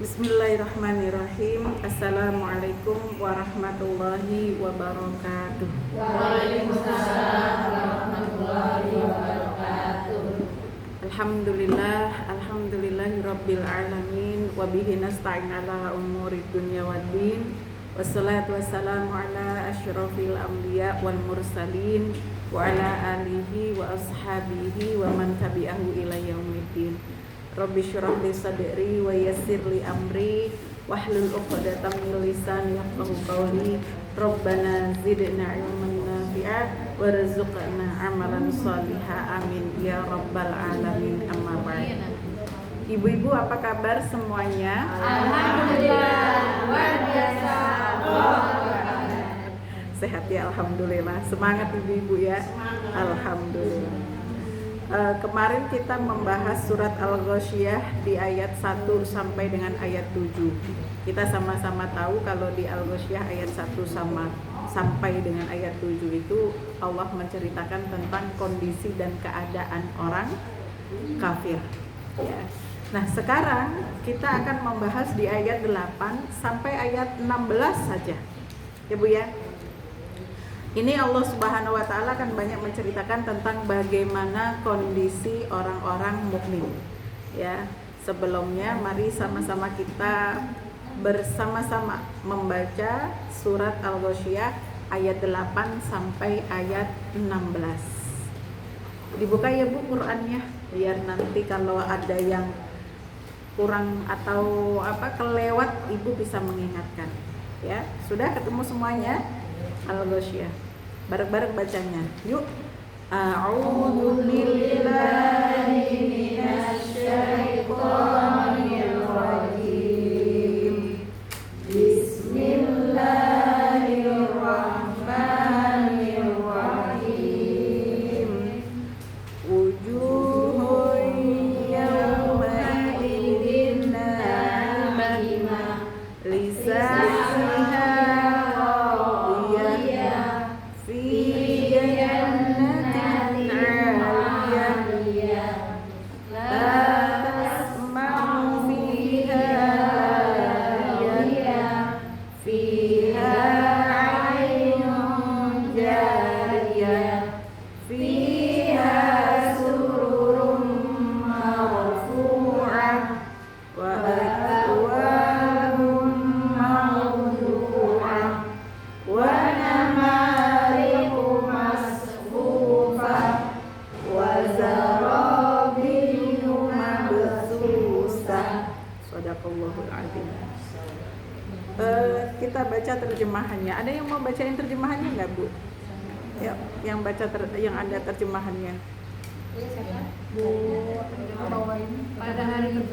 Bismillahirrahmanirrahim. Assalamualaikum warahmatullahi wabarakatuh. Waalaikumsalam warahmatullahi wabarakatuh. Alhamdulillahirabbil alamin wa bihi nasta'in ala umurid dunya waddin. Wassalatu wassalamu ala asyrafil anbiya wal mursalin wa ala alihi wa ashabihi wa man tabi'ahu ila yaumiddin. Rabbi syrah li sadri wa yassir li amri wahlul 'uqdatam min lisani yafqahu qawli. Rabbana zidna ilman nafi'a warzuqna amalan shaliha, amin ya rabbal alamin. Amma ba'd. Ibu-ibu, apa kabar semuanya? Alhamdulillah, luar biasa. Sehat ya, alhamdulillah. Semangat ibu-ibu ya. Alhamdulillah. Kemarin kita membahas surat Al-Ghasyiyah di ayat 1 sampai dengan ayat 7. Kita sama-sama tahu kalau di Al-Ghasyiyah ayat 1 sampai dengan ayat 7 itu Allah menceritakan tentang kondisi dan keadaan orang kafir ya. Nah, sekarang kita akan membahas di ayat 8 sampai ayat 16 saja. Ya Bu ya. Ini Allah Subhanahu wa taala akan banyak menceritakan tentang bagaimana kondisi orang-orang mukmin. Ya, sebelumnya mari sama-sama kita bersama-sama membaca surat Al-Ghasyiyah ayat 8 sampai ayat 16. Dibuka ya Bu Qur'annya, biar nanti kalau ada yang kurang atau kelewat Ibu bisa mengingatkan. Ya, sudah ketemu semuanya? Al-Ghasyiyah. Bareng-bareng bacanya. Yuk. A'udzu billahi minasyaitonir rajim. Bismillahirrahmanirrahim. Wujuhun yawma idzin na'imah lisaniha kita baca terjemahannya. Ada yang mau bacain terjemahannya nggak Bu? Ya, yang yang ada terjemahannya. Pada hari itu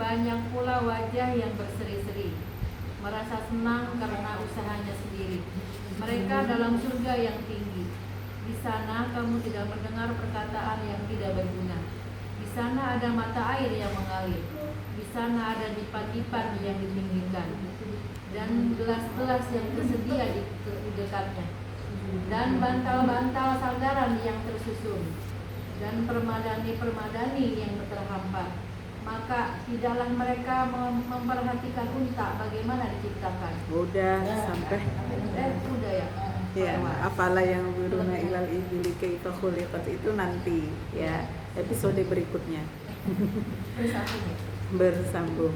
banyak pula wajah yang berseri-seri, merasa senang karena usahanya sendiri. Mereka dalam surga yang tinggi. Di sana kamu tidak mendengar perkataan yang tidak berguna. Di sana ada mata air yang mengalir. Di sana ada dipan-dipan yang ditinggikan dan gelas-gelas yang tersedia di dekatnya, dan bantal-bantal sandaran yang tersusun, dan permadani-permadani yang terhampar. Maka tidaklah mereka memperhatikan unta bagaimana diciptakan. Udah sampai. Udah ya. Ya, apalah yang biruna ilal ibili kaifa khuliqat itu nanti ya episode berikutnya. Bersambung.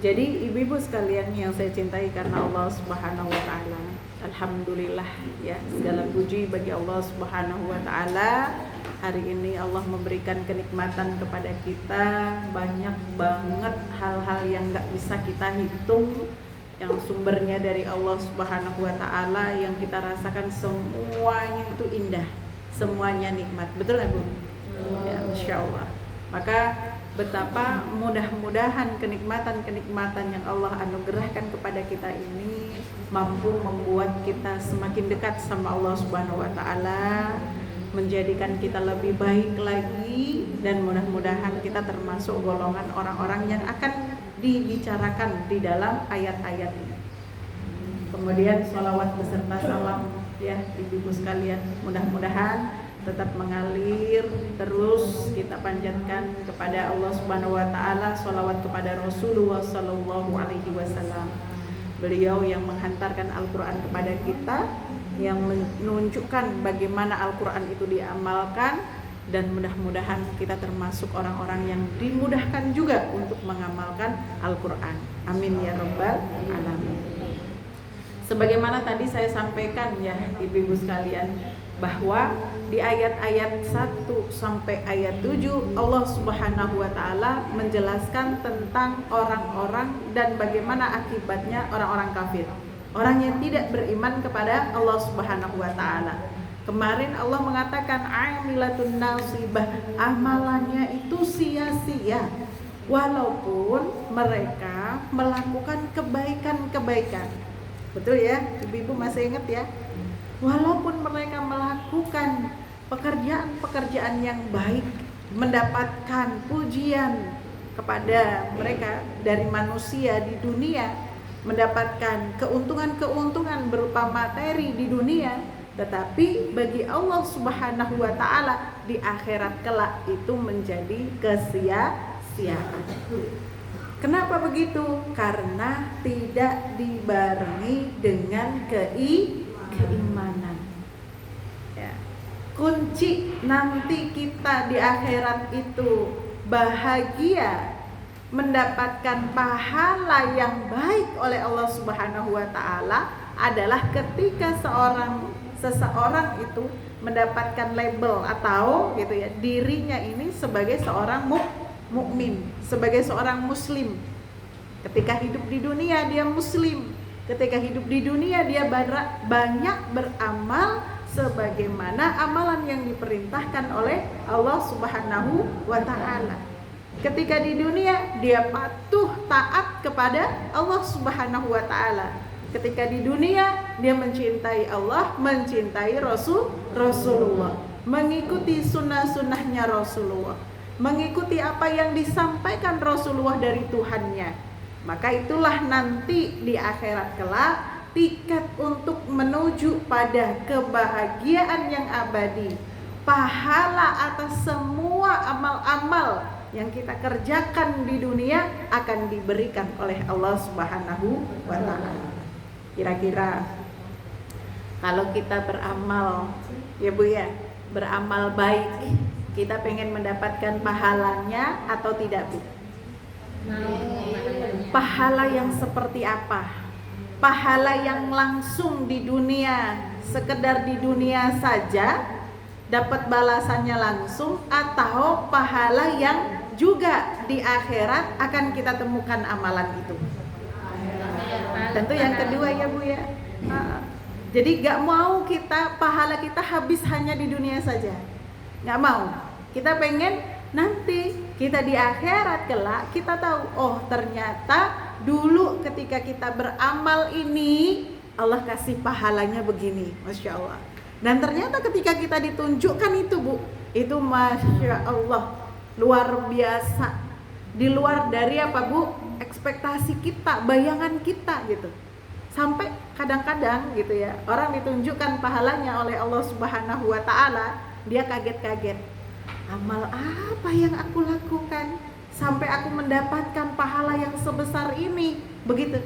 Jadi ibu-ibu sekalian yang saya cintai karena Allah Subhanahu wa taala, alhamdulillah ya, segala puji bagi Allah Subhanahu wa taala. Hari ini Allah memberikan kenikmatan kepada kita, banyak banget hal-hal yang enggak bisa kita hitung, yang sumbernya dari Allah Subhanahu wa taala, yang kita rasakan semuanya itu indah, semuanya nikmat. Betul enggak Bu? Ya, masyaallah. Maka betapa mudah-mudahan kenikmatan-kenikmatan yang Allah anugerahkan kepada kita ini mampu membuat kita semakin dekat sama Allah Subhanahu wa taala, menjadikan kita lebih baik lagi, dan mudah-mudahan kita termasuk golongan orang-orang yang akan dibicarakan di dalam ayat-ayat ini. Kemudian sholawat beserta salam ya ibu-ibu sekalian, mudah-mudahan tetap mengalir, terus kita panjatkan kepada Allah Subhanahu wa taala, sholawat kepada Rasulullah sallallahu alaihi wasallam. Beliau yang menghantarkan Al-Qur'an kepada kita, yang menunjukkan bagaimana Al-Qur'an itu diamalkan, dan mudah-mudahan kita termasuk orang-orang yang dimudahkan juga untuk mengamalkan Al-Qur'an. Amin ya rabbal alamin. Sebagaimana tadi saya sampaikan ya ibu-ibu sekalian, bahwa di ayat-ayat 1 sampai ayat 7 Allah Subhanahu wa taala menjelaskan tentang orang-orang dan bagaimana akibatnya orang-orang kafir, orang yang tidak beriman kepada Allah Subhanahu wa taala. Kemarin Allah mengatakan amilatun nasibah, amalannya itu sia-sia walaupun mereka melakukan kebaikan-kebaikan. Betul ya, ibu-ibu masih ingat ya? Walaupun mereka melakukan pekerjaan-pekerjaan yang baik, mendapatkan pujian kepada mereka dari manusia di dunia, mendapatkan keuntungan-keuntungan berupa materi di dunia, tetapi bagi Allah Subhanahu wa taala di akhirat kelak itu menjadi kesia-siaan. Kenapa begitu? Karena tidak dibarengi dengan keimanan. Ya. Kunci nanti kita di akhirat itu bahagia, mendapatkan pahala yang baik oleh Allah Subhanahu wa taala adalah ketika seseorang itu mendapatkan label atau gitu ya, dirinya ini sebagai seorang mukmin, sebagai seorang muslim. Ketika hidup di dunia dia muslim, ketika hidup di dunia dia banyak beramal sebagaimana amalan yang diperintahkan oleh Allah Subhanahu wa taala. Ketika di dunia dia patuh taat kepada Allah Subhanahu wa taala. Ketika di dunia dia mencintai Allah, mencintai Rasulullah, mengikuti sunnah-sunnahnya Rasulullah, mengikuti apa yang disampaikan Rasulullah dari Tuhannya. Maka itulah nanti di akhirat kelak tiket untuk menuju pada kebahagiaan yang abadi. Pahala atas semua amal-amal yang kita kerjakan di dunia akan diberikan oleh Allah Subhanahu wa taala. Kira-kira kalau kita beramal ya Bu ya, beramal baik, kita pengen mendapatkan pahalanya atau tidak Bu? Pahala yang seperti apa? Pahala yang langsung di dunia, sekedar di dunia saja dapat balasannya langsung, atau pahala yang juga di akhirat akan kita temukan amalan itu? Tentu yang kedua ya Bu ya. Jadi gak mau kita pahala kita habis hanya di dunia saja, gak mau. Kita pengen nanti kita di akhirat kelak kita tahu, oh ternyata dulu ketika kita beramal ini Allah kasih pahalanya begini, Masya Allah. Dan ternyata ketika kita ditunjukkan itu Bu, itu Masya Allah luar biasa, di luar dari apa Bu, ekspektasi kita, bayangan kita gitu. Sampai kadang-kadang gitu ya, orang ditunjukkan pahalanya oleh Allah Subhanahu wa taala, dia kaget-kaget. Amal apa yang aku lakukan sampai aku mendapatkan pahala yang sebesar ini, begitu.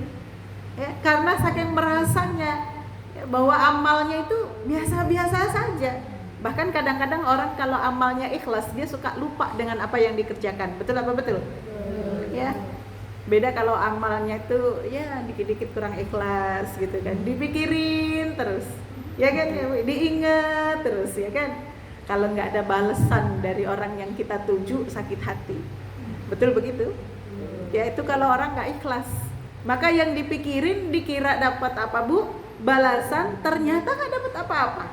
Ya, karena saking merasanya ya, bahwa amalnya itu biasa-biasa saja. Bahkan kadang-kadang orang kalau amalnya ikhlas, dia suka lupa dengan apa yang dikerjakan. Betul apa betul? Ya. Beda kalau amalnya itu ya dikit-dikit kurang ikhlas gitu kan, dipikirin terus ya kan, ya, diingat terus ya kan. Kalau nggak ada balasan dari orang yang kita tuju, sakit hati. Betul begitu? Ya itu kalau orang nggak ikhlas. Maka yang dipikirin dikira dapat apa Bu? Balasan, ternyata nggak dapat apa-apa.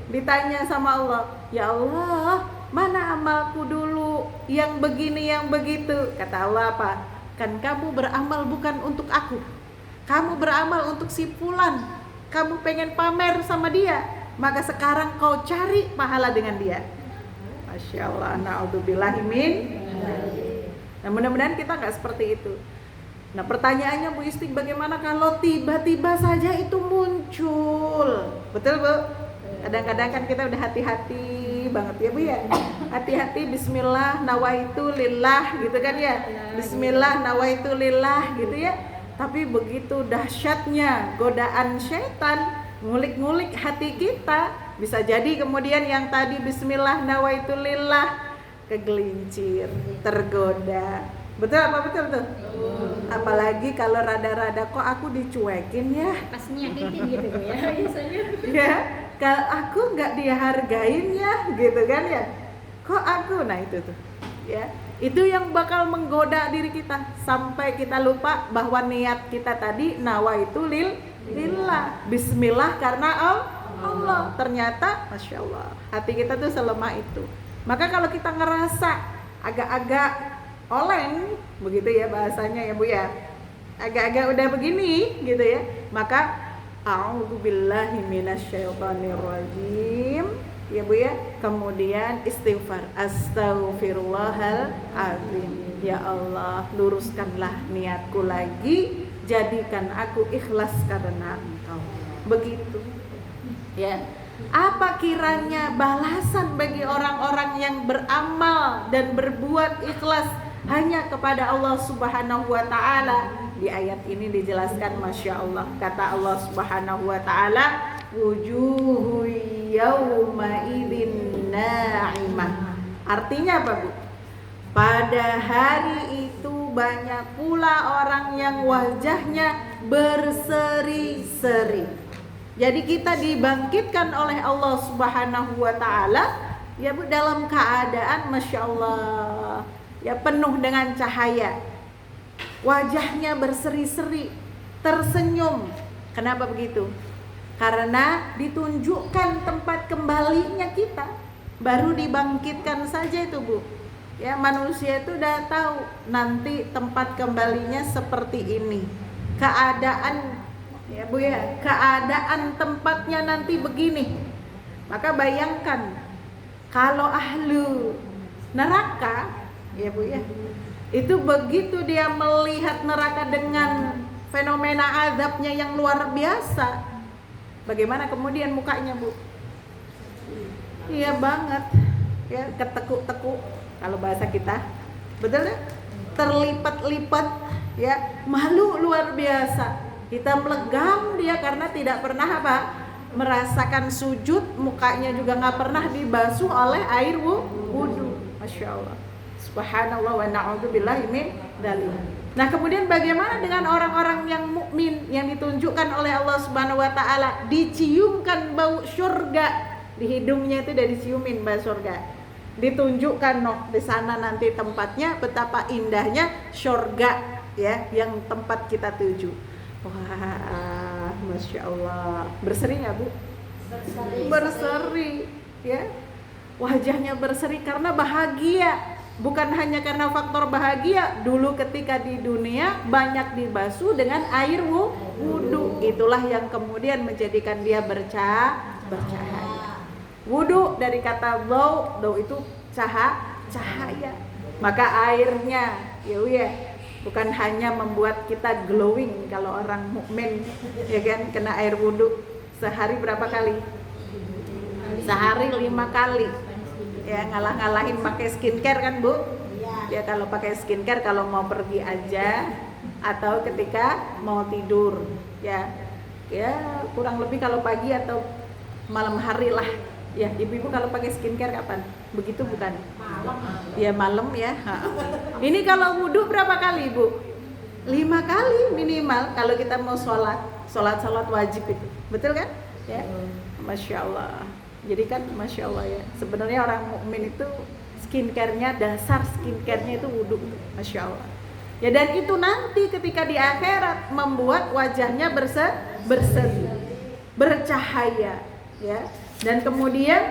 Ditanya sama Allah, ya Allah, mana amalku dulu yang begini yang begitu? Kata Allah apa? Kan kamu beramal bukan untuk aku, kamu beramal untuk si fulan, kamu pengen pamer sama dia, maka sekarang kau cari pahala dengan dia. Masya Allah, na'udzubillahi min. Nah mudah-mudahan kita gak seperti itu. Nah pertanyaannya Bu Isti, bagaimana kalau tiba-tiba saja itu muncul? Betul Bu? Kadang-kadang kan kita udah hati-hati hati-hati banget ya Bu ya. Hati-hati, bismillah nawaitu lillah gitu kan ya. Bismillah nawaitu lillah gitu ya. Tapi begitu dahsyatnya godaan syaitan ngulik-ngulik hati kita, bisa jadi kemudian yang tadi bismillah nawaitu lillah kegelincir, tergoda. Betul apa betul tuh? Apalagi kalau rada-rada kok aku dicuekin ya. Pas nyakitin gitu ya biasanya. Ya, kalau aku nggak dihargain ya, gitu kan ya. Kok aku, nah itu tuh, ya. Itu yang bakal menggoda diri kita sampai kita lupa bahwa niat kita tadi nawaitu lillah, bismillah karena Allah. Ternyata, masya Allah, hati kita tuh selemah itu. Maka kalau kita ngerasa agak-agak oleng, begitu ya bahasanya ya Bu ya, agak-agak udah begini gitu ya, maka a'udzubillahi minasyaitonirrajim ya Bu ya, kemudian istighfar, astaghfirullahaladzim, ya Allah luruskanlah niatku lagi, jadikan aku ikhlas karena Engkau. Begitu ya. Apa kiranya balasan bagi orang-orang yang beramal dan berbuat ikhlas hanya kepada Allah Subhanahu wa ta'ala? Di ayat ini dijelaskan, masya Allah, kata Allah Subhanahu wa ta'ala, wujuhu yawma idin na'imah. Artinya apa Bu? Pada hari itu banyak pula orang yang wajahnya berseri-seri. Jadi kita dibangkitkan oleh Allah Subhanahu wa ta'ala ya Bu, dalam keadaan masya Allah ya, penuh dengan cahaya, wajahnya berseri-seri, tersenyum. Kenapa begitu? Karena ditunjukkan tempat kembalinya kita. Baru dibangkitkan saja itu Bu ya, manusia itu udah tahu nanti tempat kembalinya seperti ini, keadaan ya Bu ya, keadaan tempatnya nanti begini. Maka bayangkan kalau ahlu neraka ya Bu ya, itu begitu dia melihat neraka dengan fenomena azabnya yang luar biasa, bagaimana kemudian mukanya Bu? Iya banget ya, ketekuk-tekuk kalau bahasa kita, betul ya? Terlipat-lipat ya, malu luar biasa. Kita melegam dia karena tidak pernah apa? Merasakan sujud, mukanya juga nggak pernah dibasuh oleh air wudu. Masya Allah, subhanallah wa na'udzubillahi min dzalik. Nah kemudian bagaimana dengan orang-orang yang mukmin yang ditunjukkan oleh Allah Subhanahu wa ta'ala, diciumkan bau surga di hidungnya, itu udah diciumin bau surga, ditunjukkan di sana nanti tempatnya, betapa indahnya surga ya, yang tempat kita tuju. Wah, masya Allah, berseri nggak Bu? Berseri ya, wajahnya berseri karena bahagia. Bukan hanya karena faktor bahagia, dulu ketika di dunia banyak dibasuh dengan air wudu. Itulah yang kemudian menjadikan dia bercahaya. Wudu dari kata daw itu cahaya. Maka airnya ya bukan hanya membuat kita glowing. Kalau orang mukmin ya kan, kena air wudu sehari berapa kali? Sehari 5 kali. Ya, ngalah-ngalahin pakai skincare kan Bu? Ya kalau pakai skincare kalau mau pergi aja atau ketika mau tidur ya kurang lebih kalau pagi atau malam hari lah ya. Ibu-ibu kalau pakai skincare kapan? Begitu bukan? Malam. Ya malam ya. Ini kalau wudu berapa kali Bu? 5 kali minimal kalau kita mau sholat wajib itu, betul kan? Ya, masya Allah. Jadi kan masya Allah ya, sebenarnya orang mukmin itu skincare-nya, dasar skincare-nya itu wudu, masya Allah. Ya dan itu nanti ketika di akhirat membuat wajahnya berseri, bercahaya, ya. Dan kemudian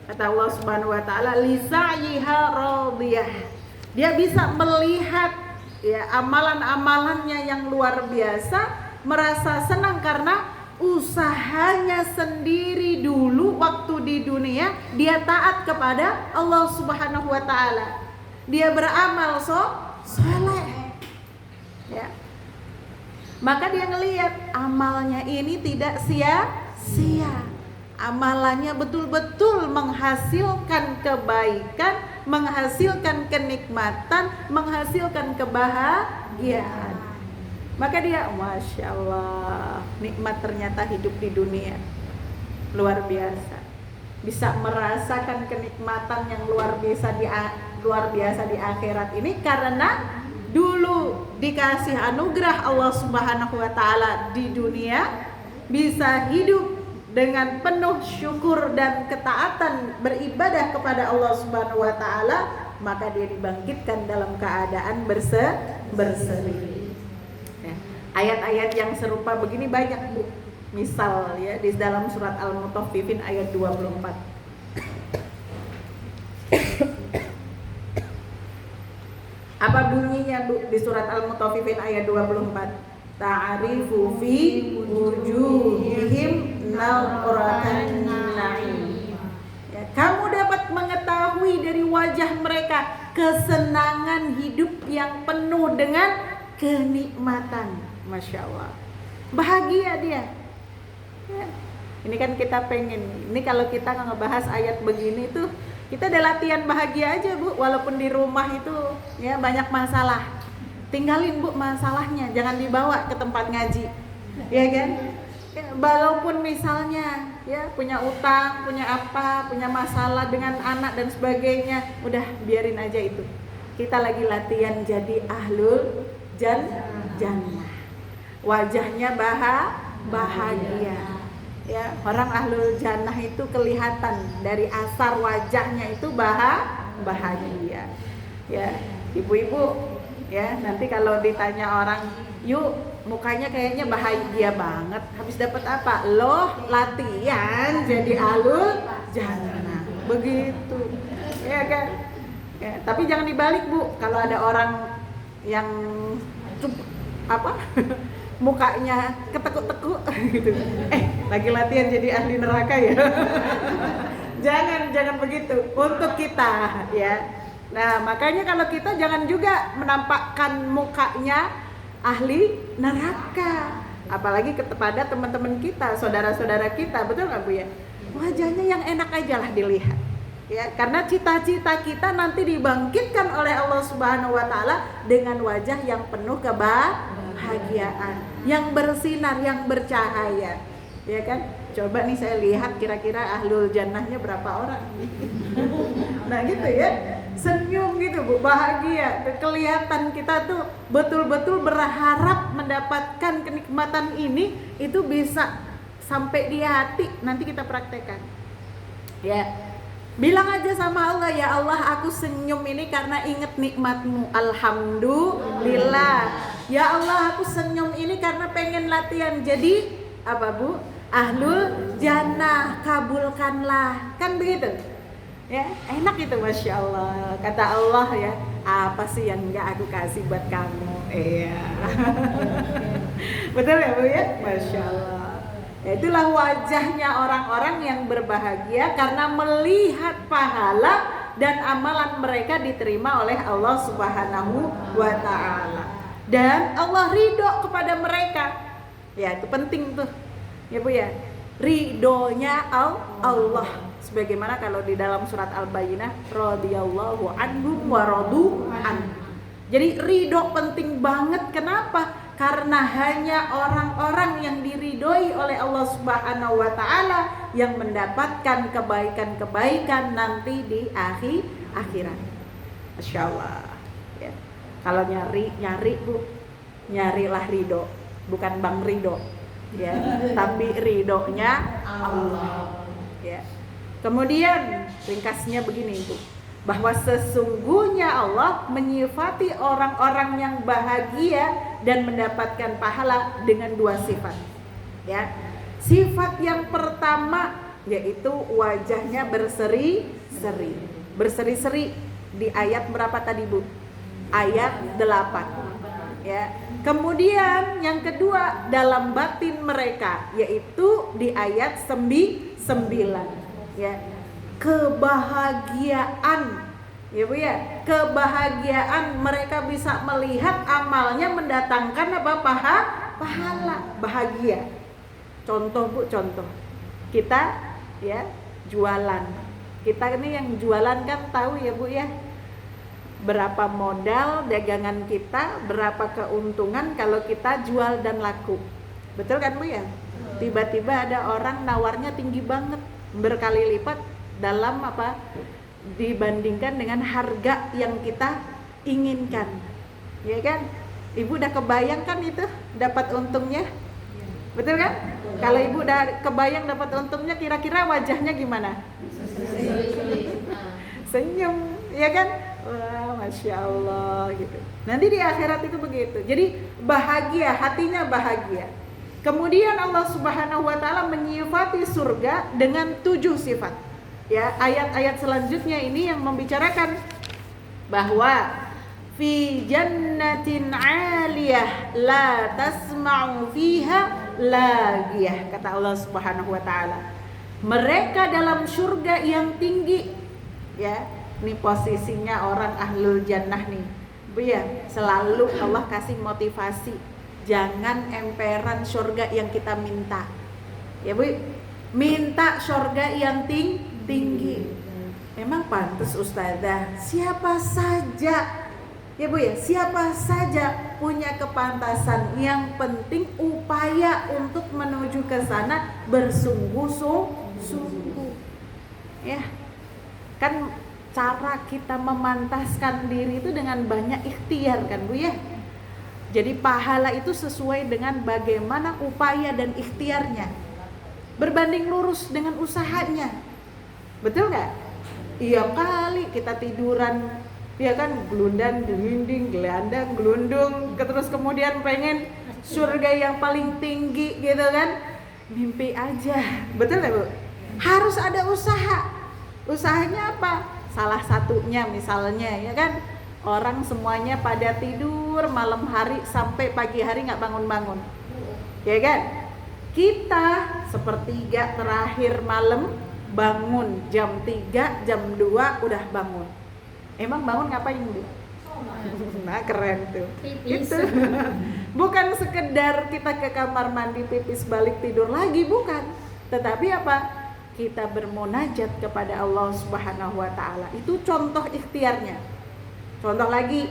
kata Allah Subhanahu wa taala, lisa'yiha radiyah. Dia bisa melihat ya amalan-amalannya yang luar biasa, merasa senang karena usahanya sendiri dulu waktu di dunia dia taat kepada Allah Subhanahu wa taala. Dia beramal soleh. Ya. Maka dia ngelihat amalnya ini tidak sia-sia. amalannya betul-betul menghasilkan kebaikan, menghasilkan kenikmatan, menghasilkan kebahagiaan. Maka dia, Masya Allah, nikmat ternyata hidup di dunia. Luar biasa. Bisa merasakan kenikmatan yang luar biasa di akhirat ini karena dulu dikasih anugerah Allah Subhanahu wa taala di dunia, bisa hidup dengan penuh syukur dan ketaatan beribadah kepada Allah Subhanahu wa taala, maka dia dibangkitkan dalam keadaan berseri. Ya. Ayat-ayat yang serupa begini banyak, Bu. Misal ya di dalam surat Al-Mutaffifin ayat 24. Apa bunyinya, Bu, di surat Al-Mutaffifin ayat 24? Ta'arifu fi wujuhihim nadratan na'im. Ya, kamu dapat mengetahui dari wajah mereka kesenangan hidup yang penuh dengan kenikmatan. Masya Allah, bahagia dia. Ya. Ini kan kita pengen, ini kalau kita ngebahas ayat begini tuh, kita ada latihan bahagia aja, Bu. Walaupun di rumah itu ya banyak masalah, tinggalin, Bu, masalahnya, jangan dibawa ke tempat ngaji, ya kan? Ya, walaupun misalnya ya punya utang, punya apa, punya masalah dengan anak dan sebagainya, udah biarin aja itu. Kita lagi latihan jadi ahlul jannah. Wajahnya bahagia. Ya, orang ahlul jannah itu kelihatan dari asar wajahnya itu bahagia. Ya, ibu-ibu, ya nanti kalau ditanya orang, yuk mukanya kayaknya bahagia banget, habis dapat apa? Loh, latihan jadi ahlul jannah. Begitu, ya kan? Ya, tapi jangan dibalik, Bu. Kalau ada orang yang mukanya ketekuk-tekuk gitu, lagi latihan jadi ahli neraka ya. jangan begitu untuk kita ya. Nah, makanya kalau kita jangan juga menampakkan mukanya ahli neraka, apalagi kepada teman-teman kita, saudara-saudara kita, betul nggak, Bu ya? Wajahnya yang enak aja lah dilihat ya, karena cita-cita kita nanti dibangkitkan oleh Allah Subhanahu wa taala dengan wajah yang penuh kebahagiaan, yang bersinar, yang bercahaya, ya kan? Coba nih saya lihat kira-kira ahlul jannahnya berapa orang. Nah gitu ya, senyum gitu, Bu, bahagia, kelihatan kita tuh betul-betul berharap mendapatkan kenikmatan ini, itu bisa sampai di hati. Nanti kita praktekkan ya. Bilang aja sama Allah, ya Allah, aku senyum ini karena inget nikmatmu. Alhamdulillah. Ya Allah, aku senyum ini karena pengen latihan jadi apa, Bu? Ahlul jannah, kabulkanlah. Kan begitu? Ya, enak itu, Masya Allah. Kata Allah ya, apa sih yang enggak aku kasih buat kamu? Iya. Betul ya, Bu ya? Masya Allah. Ya, itulah wajahnya orang-orang yang berbahagia karena melihat pahala dan amalan mereka diterima oleh Allah Subhanahu wa ta'ala. Dan Allah ridho kepada mereka. Ya, itu penting tuh. Ya, Bu ya. Ridhonya Allah. Sebagaimana kalau di dalam surat Al-Bayyinah, radhiyallahu anhum wa radu an. Jadi ridho penting banget. Kenapa? Karena hanya orang-orang yang diridhoi oleh Allah Subhanahu wa ta'ala yang mendapatkan kebaikan-kebaikan nanti di akhirat. Masya Allah ya. Kalau nyari Bu, nyarilah ridho, bukan Bang Ridho ya, tapi ridhonya Allah ya. Kemudian ringkasnya begini, Bu, bahwa sesungguhnya Allah menyifati orang-orang yang bahagia dan mendapatkan pahala dengan dua sifat ya. Sifat yang pertama yaitu wajahnya berseri-seri. Berseri-seri di ayat berapa tadi, Bu? Ayat 8 ya. Kemudian yang kedua dalam batin mereka, yaitu di ayat 9 ya. Kebahagiaan ya, Bu ya, kebahagiaan mereka bisa melihat amalnya mendatangkan apa? Pahala, bahagia. Contoh, Bu, contoh kita ya, jualan. Kita ini yang jualan kan tahu ya Bu ya, berapa modal dagangan kita, berapa keuntungan kalau kita jual dan laku. Betul kan Bu ya? Tiba-tiba ada orang nawarnya tinggi banget, berkali lipat dalam apa dibandingkan dengan harga yang kita inginkan. Ya kan? Ibu udah kebayang kan itu dapat untungnya? Betul kan? Kalau Ibu udah kebayang dapat untungnya, kira-kira wajahnya gimana? Senyum, ya kan? Wah, Masya Allah gitu. Nanti di akhirat itu begitu. Jadi bahagia, hatinya bahagia. Kemudian Allah Subhanahu wa taala menyifati surga dengan 7 sifat. Ya, ayat-ayat selanjutnya ini yang membicarakan bahwa fi jannatin 'aliyah la tasma'u fiha lagiyah, kata Allah Subhanahu wa taala. Mereka dalam surga yang tinggi, ya. Ini posisinya orang ahlul jannah nih. Bu ya, selalu Allah kasih motivasi. Jangan emperan surga yang kita minta. Ya Bu, minta surga yang tinggi. Memang pantas Ustazah, siapa saja, ya Bu ya, siapa saja punya kepantasan. Yang penting upaya untuk menuju ke sana bersungguh-sungguh. Ya, kan cara kita memantaskan diri itu dengan banyak ikhtiar kan Bu ya. Jadi pahala itu sesuai dengan bagaimana upaya dan ikhtiarnya, berbanding lurus dengan usahanya. Betul nggak? Iya kali kita tiduran, ya kan, gelundang, gelinding, gelandang, gelundung, terus kemudian pengen surga yang paling tinggi gitu kan, mimpi aja. Betul nggak Bu? Harus ada usaha. Usahanya apa? Salah satunya misalnya, ya kan, orang semuanya pada tidur malam hari sampai pagi hari nggak bangun-bangun, ya kan? Kita sepertiga terakhir malam bangun, jam 3, jam 2 udah bangun. Emang bangun ngapain Bu? Nah keren tuh. Itu bukan sekedar kita ke kamar mandi pipis balik tidur lagi, bukan. Tetapi apa? Kita bermunajat kepada Allah Subhanahu wa taala. Itu contoh ikhtiarnya. Contoh lagi,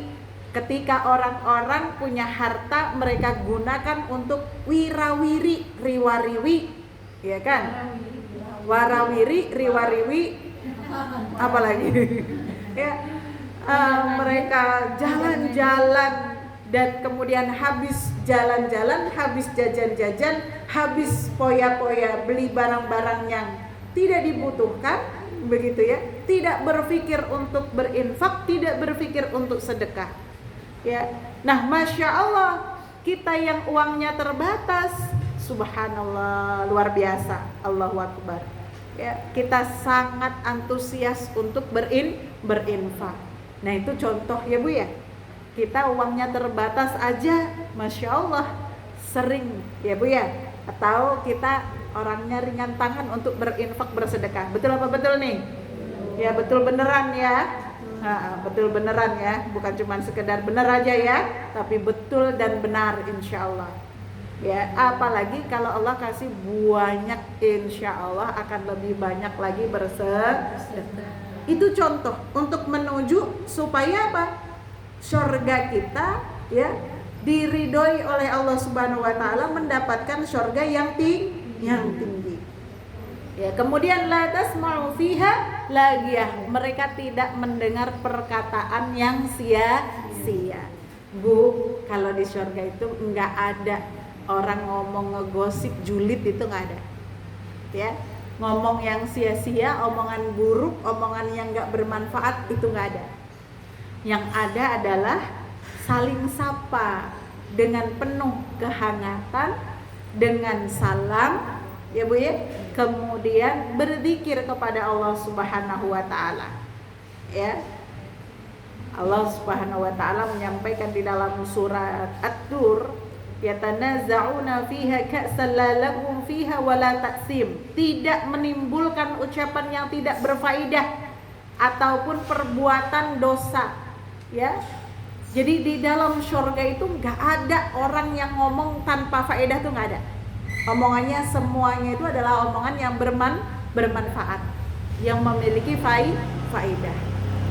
ketika orang-orang punya harta mereka gunakan untuk wirawiri, riwariwi, ya kan? Warawiri, riwariwi, apalagi? Ya, mereka jalan-jalan dan kemudian habis jalan-jalan, habis jajan-jajan, habis poya-poya beli barang-barang yang tidak dibutuhkan, begitu ya, tidak berpikir untuk berinfak, tidak berpikir untuk sedekah, ya. Nah, Masya Allah, kita yang uangnya terbatas, subhanallah, luar biasa, Allahu Akbar, ya, kita sangat antusias untuk berinfak. Nah itu contoh ya Bu ya, kita uangnya terbatas aja, Masya Allah, sering ya Bu ya, atau kita orangnya ringan tangan untuk berinfak, bersedekah. Betul apa betul nih? Ya betul beneran ya. Betul beneran ya, bukan cuma sekedar bener aja ya, tapi betul dan benar insya Allah. Ya, apalagi kalau Allah kasih banyak, insya Allah akan lebih banyak lagi bersedekah. Itu contoh untuk menuju supaya apa? Surga kita ya diridhoi oleh Allah Subhanahu wa taala, mendapatkan surga yang tinggi. Ya, kemudian la tasma'u fiha lagiyah, mereka tidak mendengar perkataan yang sia-sia. Bu, kalau di surga itu enggak ada orang ngomong ngegosip julid, itu enggak ada. Ya, ngomong yang sia-sia, omongan buruk, omongan yang enggak bermanfaat, itu enggak ada. Yang ada adalah saling sapa dengan penuh kehangatan, dengan salam, ya Bu ya, kemudian berzikir kepada Allah Subhanahu wa taala. Ya. Allah Subhanahu wa taala menyampaikan di dalam surat At-Tur, yatanaza'una fiha ka'san la lahum fiha wala taqsim, tidak menimbulkan ucapan yang tidak berfaedah ataupun perbuatan dosa, ya. Jadi di dalam surga itu nggak ada orang yang ngomong tanpa faedah, tuh nggak ada. Omongannya semuanya itu adalah omongan yang bermanfaat, yang memiliki faidah.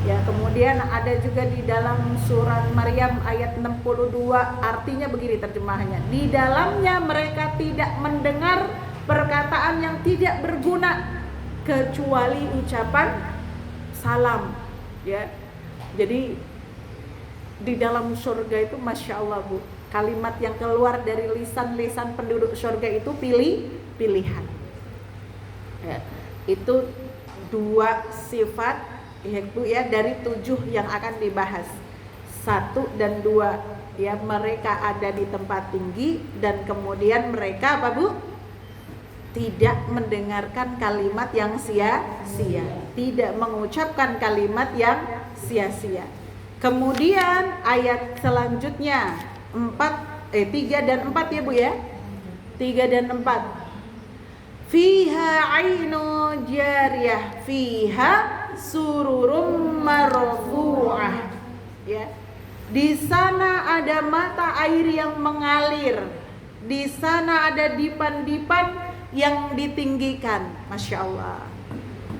Ya, kemudian ada juga di dalam surat Maryam ayat 62, artinya begini terjemahannya. Di dalamnya mereka tidak mendengar perkataan yang tidak berguna kecuali ucapan salam. Ya. Jadi di dalam surga itu Masya Allah Bu, kalimat yang keluar dari lisan-lisan penduduk surga itu pilihan. Ya, itu 2 sifat ya Bu ya dari 7 yang akan dibahas. 1 dan 2 ya, mereka ada di tempat tinggi, dan kemudian mereka apa Bu? Tidak mendengarkan kalimat yang sia-sia, tidak mengucapkan kalimat yang sia-sia. Kemudian ayat selanjutnya 3 dan 4 ya Bu ya. 3 dan 4. Fiha ainu jariyah, fiha sururum marfu'ah. Ya. Di sana ada mata air yang mengalir. Di sana ada dipan-dipan yang ditinggikan. Masya Allah.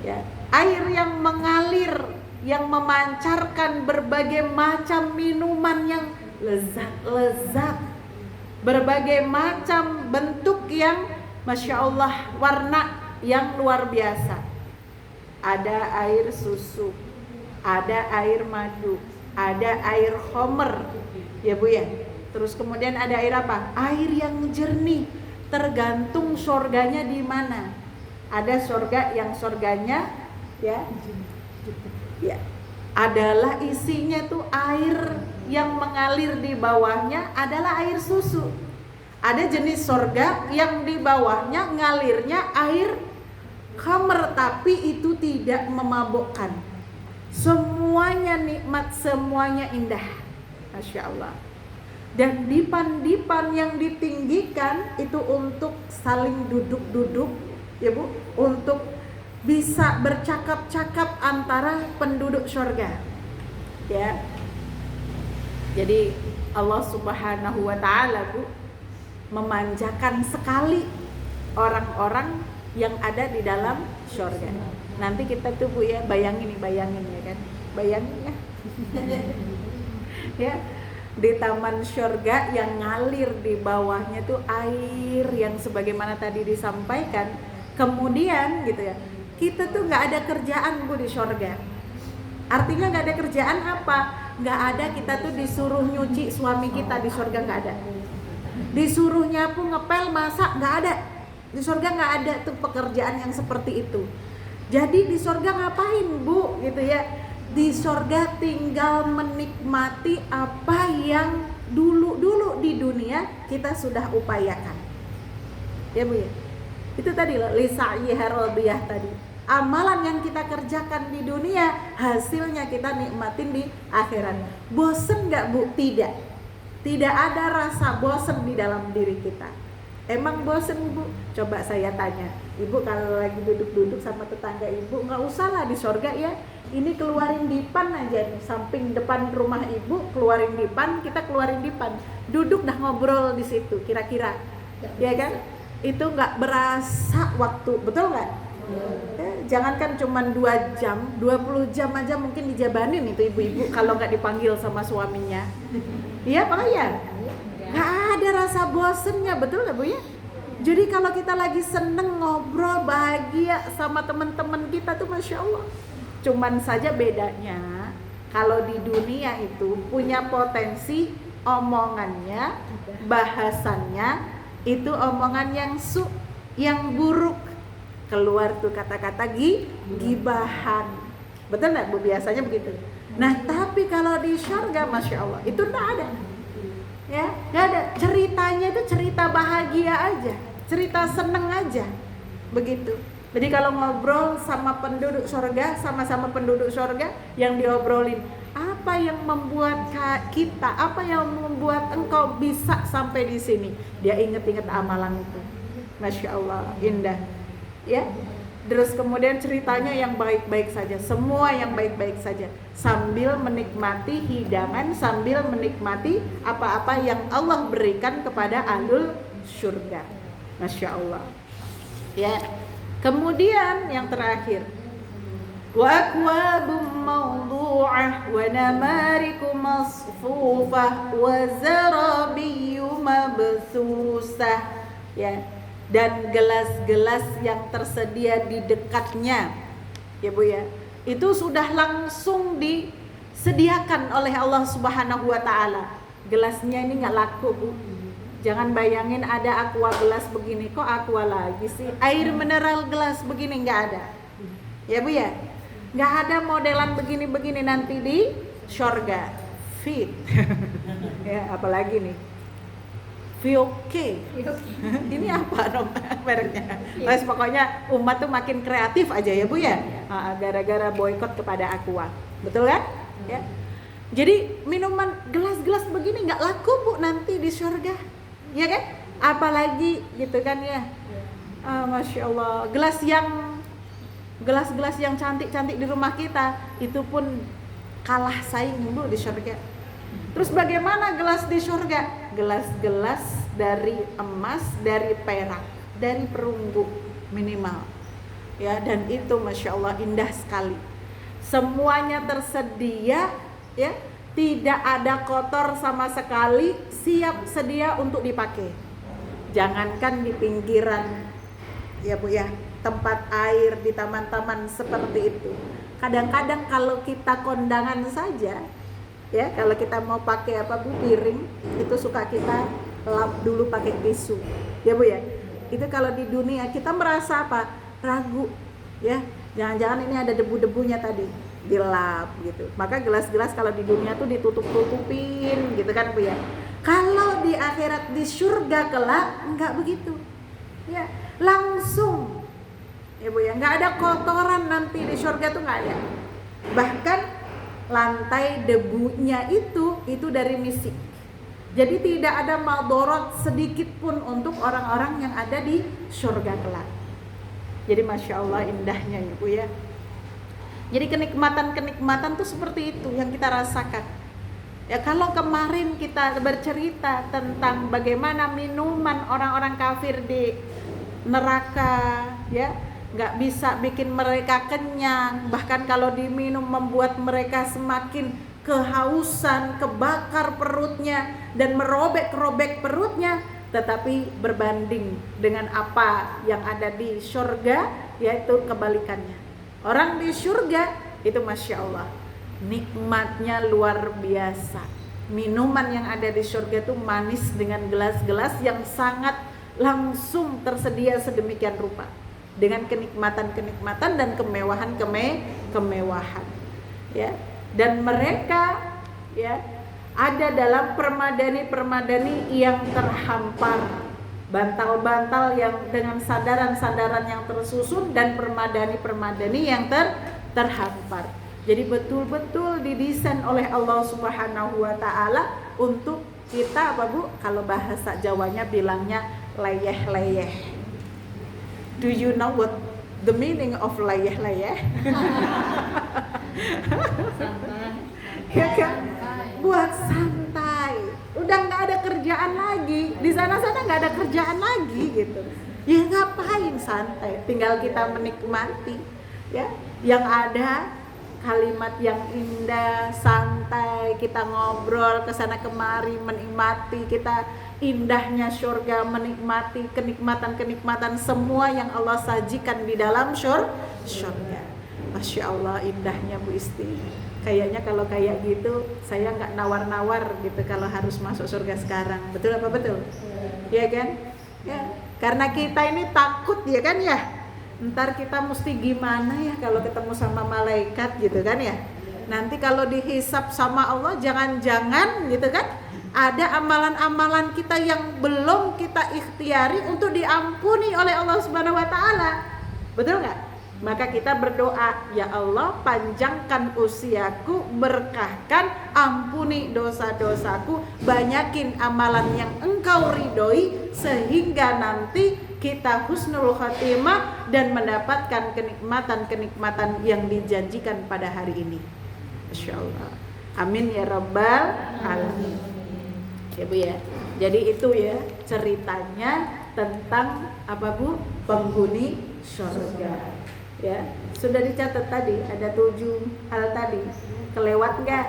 Ya. Air yang mengalir, yang memancarkan berbagai macam minuman yang lezat-lezat, berbagai macam bentuk yang Masya Allah, warna yang luar biasa. Ada air susu, ada air madu, ada air homer, ya Bu ya. Terus kemudian ada air apa? Air yang jernih, tergantung surganya di mana. Ada surga yang surganya ya adalah isinya tuh air yang mengalir di bawahnya adalah air susu. Ada jenis surga yang di bawahnya ngalirnya air khamr, tapi itu tidak memabukkan. Semuanya nikmat, semuanya indah. Masya Allah. Dan dipan-dipan yang ditinggikan itu untuk saling duduk-duduk, ya Bu, untuk bisa bercakap-cakap antara penduduk surga. Ya. Jadi Allah Subhanahu wa taala Bu memanjakan sekali orang-orang yang ada di dalam surga. Nanti kita tuh Bu ya bayangin ya kan, bayangin ya. Ya, di taman surga yang ngalir di bawahnya tuh air yang sebagaimana tadi disampaikan. Kemudian gitu ya, kita tuh nggak ada kerjaan Bu di surga. Artinya nggak ada kerjaan apa? Nggak ada, kita tuh disuruh nyuci suami kita di surga, nggak ada. Disuruh nyapu, ngepel, masak, nggak ada. Di surga nggak ada tuh pekerjaan yang seperti itu. Jadi di surga ngapain Bu gitu ya? Di surga tinggal menikmati apa yang dulu di dunia kita sudah upayakan. Ya Bu ya. Itu tadi loh, lisa'iha radiyah tadi. Amalan yang kita kerjakan di dunia, hasilnya kita nikmatin di akhirat. Bosen nggak Bu? Tidak. Tidak ada rasa bosen di dalam diri kita. Emang bosen Bu? Coba saya tanya, Ibu kalau lagi duduk-duduk sama tetangga Ibu, nggak usah lah di surga ya. Ini keluarin dipan aja nih, samping depan rumah Ibu, keluarin dipan, kita keluarin dipan. Duduk dah ngobrol di situ, kira-kira. Ya kan? Itu nggak berasa waktu, betul nggak? Jangankan cuma 2 jam, 20 jam aja mungkin dijabanin itu ibu-ibu kalau nggak dipanggil sama suaminya. Iya Pak ya? Nggak ada rasa bosennya, betul nggak Bu ya? Jadi kalau kita lagi seneng ngobrol bahagia sama teman-teman kita tuh Masya Allah. Cuman saja bedanya kalau di dunia itu punya potensi omongannya, bahasannya itu omongan yang buruk. Keluar tuh kata-kata gibahan. Betul nggak Bu? Biasanya begitu. Nah tapi kalau di syurga Masya Allah itu nggak ada. Ya, nggak ada. Ceritanya itu cerita bahagia aja, cerita seneng aja, begitu. Jadi kalau ngobrol sama penduduk surga, sama-sama penduduk surga, yang diobrolin apa yang membuat kita, apa yang membuat engkau bisa sampai di sini. Dia inget-inget amalan itu. Masya Allah, indah. Ya, terus kemudian ceritanya yang baik-baik saja, semua yang baik-baik saja, sambil menikmati hidangan, sambil menikmati apa-apa yang Allah berikan kepada ahlul surga. Masya Allah. Ya, Kemudian yang terakhir, wa akwabum mawdu'ah wa namariku masfufah wa zarabiyyu mabthusah, ya, dan gelas-gelas yang tersedia di dekatnya, ya Bu ya, itu sudah langsung disediakan oleh Allah Subhanahu wa taala. Gelasnya ini nggak laku Bu. Jangan bayangin ada aqua gelas begini, kok aqua lagi sih? Air mineral gelas begini nggak ada, ya Bu ya. Nggak ada modelan begini-begini nanti di surga. Fit. Ya, apalagi nih? VOK. Ini apa dong mereknya? Mas, pokoknya umat tuh makin kreatif aja ya Bu ya. Gara-gara boykot kepada aqua. Betul kan? Ya. Jadi minuman gelas-gelas begini nggak laku Bu nanti di surga. Ya kan? Apalagi gitu kan ya. Masya Allah. Gelas-gelas yang cantik-cantik di rumah kita itu pun kalah saing Bu di surga. Terus bagaimana gelas di surga? Gelas-gelas dari emas, dari perak, dari perunggu minimal. Ya, dan itu Masya Allah indah sekali. Semuanya tersedia, ya, tidak ada kotor sama sekali, siap sedia untuk dipakai. Jangankan di pinggiran, ya Bu ya, tempat air di taman-taman seperti itu. Kadang-kadang kalau kita kondangan saja, ya, kalau kita mau pakai apa Bu, piring, itu suka kita lap dulu pakai tisu, ya Bu ya. Itu kalau di dunia kita merasa apa? Ragu, ya. Jangan-jangan ini ada debu-debunya tadi, dilap gitu. Maka gelas-gelas kalau di dunia tuh ditutup-tutupin gitu kan Bu ya. Kalau di akhirat di surga kelak enggak begitu. Ya, langsung. Ya Bu ya, enggak ada kotoran nanti di surga tuh enggak ada. Bahkan lantai debunya itu dari misik. Jadi tidak ada maldorot sedikit pun untuk orang-orang yang ada di surga kelak. Jadi Masya Allah indahnya ya Bu ya. Jadi kenikmatan-kenikmatan tuh seperti itu yang kita rasakan. Ya, kalau kemarin kita bercerita tentang bagaimana minuman orang-orang kafir di neraka, ya, nggak bisa bikin mereka kenyang, bahkan kalau diminum membuat mereka semakin kehausan, kebakar perutnya dan merobek-robek perutnya, tetapi berbanding dengan apa yang ada di surga, yaitu kebalikannya. Orang di surga itu Masya Allah nikmatnya luar biasa. Minuman yang ada di surga itu manis dengan gelas-gelas yang sangat langsung tersedia sedemikian rupa, dengan kenikmatan-kenikmatan dan kemewahan, ya. Dan mereka, ya, ada dalam permadani-permadani yang terhampar, bantal-bantal yang dengan sandaran-sandaran yang tersusun, dan permadani-permadani yang terhampar. Jadi betul-betul didesain oleh Allah Subhanahu wa taala untuk kita apa Bu? Kalau bahasa Jawanya bilangnya layeh-layeh. Do you know what the meaning of layeh-layeh? Santai. Ya kan? Buat santai. Udah nggak ada kerjaan lagi. Di sana-sana nggak ada kerjaan lagi gitu. Ya ngapain santai? Tinggal kita menikmati, ya. Yang ada kalimat yang indah, santai, kita ngobrol kesana kemari, menikmati kita indahnya surga, menikmati kenikmatan-kenikmatan semua yang Allah sajikan di dalam surga. Masya Allah indahnya Bu Isti. Kayaknya kalau kayak gitu saya nggak nawar-nawar gitu kalau harus masuk surga sekarang. Betul apa betul? Ya kan? Ya. Karena kita ini takut ya kan ya. Ntar kita mesti gimana ya kalau ketemu sama malaikat gitu kan ya. Nanti kalau dihisap sama Allah jangan-jangan gitu kan ada amalan-amalan kita yang belum kita ikhtiari untuk diampuni oleh Allah Subhanahu wa taala. Betul nggak? Maka kita berdoa, ya Allah panjangkan usiaku, berkahkan, ampuni dosa-dosaku, banyakin amalan yang Engkau ridhoi sehingga nanti kita husnul khatimah dan mendapatkan kenikmatan-kenikmatan yang dijanjikan pada hari ini. Masya Allah. Amin ya rabbal alamin. Ya Bu ya. Jadi itu ya ceritanya tentang apa Bu? Penghuni surga. Ya, sudah dicatat tadi ada 7 hal tadi. Kelewat nggak?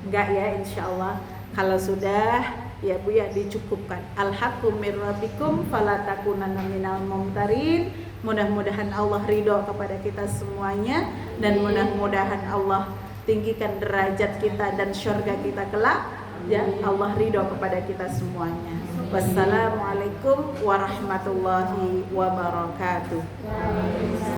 Nggak ya, insya Allah. Kalau sudah, ya Bu ya dicukupkan. Al-haqqu mir rabbikum fala takunanna minal mumtarin. Mudah-mudahan Allah ridho kepada kita semuanya, dan mudah-mudahan Allah tinggikan derajat kita dan surga kita kelak. Ya, Allah ridho kepada kita semuanya. Wassalamualaikum warahmatullahi wabarakatuh.